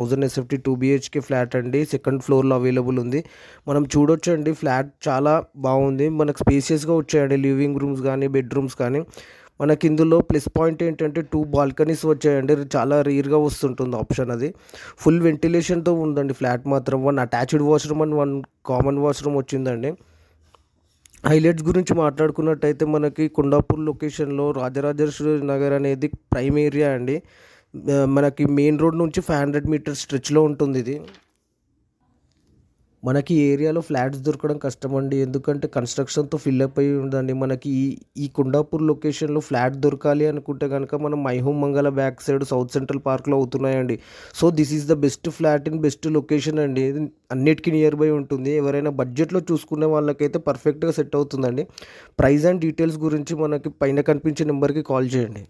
1000 SFT 2 BHK flat అండి. Second ఫ్లోర్‌లో available ఉంది. మనం చూడొచ్చండి, ఫ్లాట్ చాలా బాగుంది. మనకు స్పేషియస్‌గా వచ్చాయండి లివింగ్ రూమ్స్ గానీ, బెడ్‌రూమ్స్ కానీ. మనకి ఇందులో ప్లస్ పాయింట్ ఏంటంటే 2 బాల్కనీస్ వచ్చాయండి. చాలా రేర్‌గా వస్తుంటుంది ఆప్షన్ అది. ఫుల్ వెంటిలేషన్‌తో ఉందండి ఫ్లాట్ మాత్రం. 1 attached washroom and 1 common washroom వచ్చిందండి. హైలైట్స్ గురించి మాట్లాడుకున్నట్టయితే మనకి కొండాపూర్ లొకేషన్‌లో రాజరాజేశ్వరి నగర్ అనేది ప్రైమ్ ఏరియా అండి. మనకి మెయిన్ రోడ్ నుంచి 500 మీటర్స్ స్ట్రెచ్‌లో ఉంటుందిది. మనకి ఈ ఏరియాలో ఫ్లాట్స్ దొరకడం కష్టమండి. ఎందుకంటే కన్‌స్ట్రక్షన్‌తో ఫిలప్ అయ్యి ఉందండి. మనకి ఈ కొండాపూర్ లొకేషన్‌లో ఫ్లాట్ దొరకాలి అనుకుంటే గనక మనం My Home Mangala back side south central పార్క్‌లో అవుతున్నాయండి. So, this is the best flat in best location అండి. ఇది అన్నిటికి నియర్ బై ఉంటుంది. ఎవరైనా బడ్జెట్‌లో చూసుకునే వాళ్ళకైతే పర్ఫెక్ట్‌గా సెట్ అవుతుందండి. ప్రైస్ అండ్ డీటెయిల్స్ గురించి మనకి పైన కనిపించే నెంబర్‌కి కాల్ చేయండి.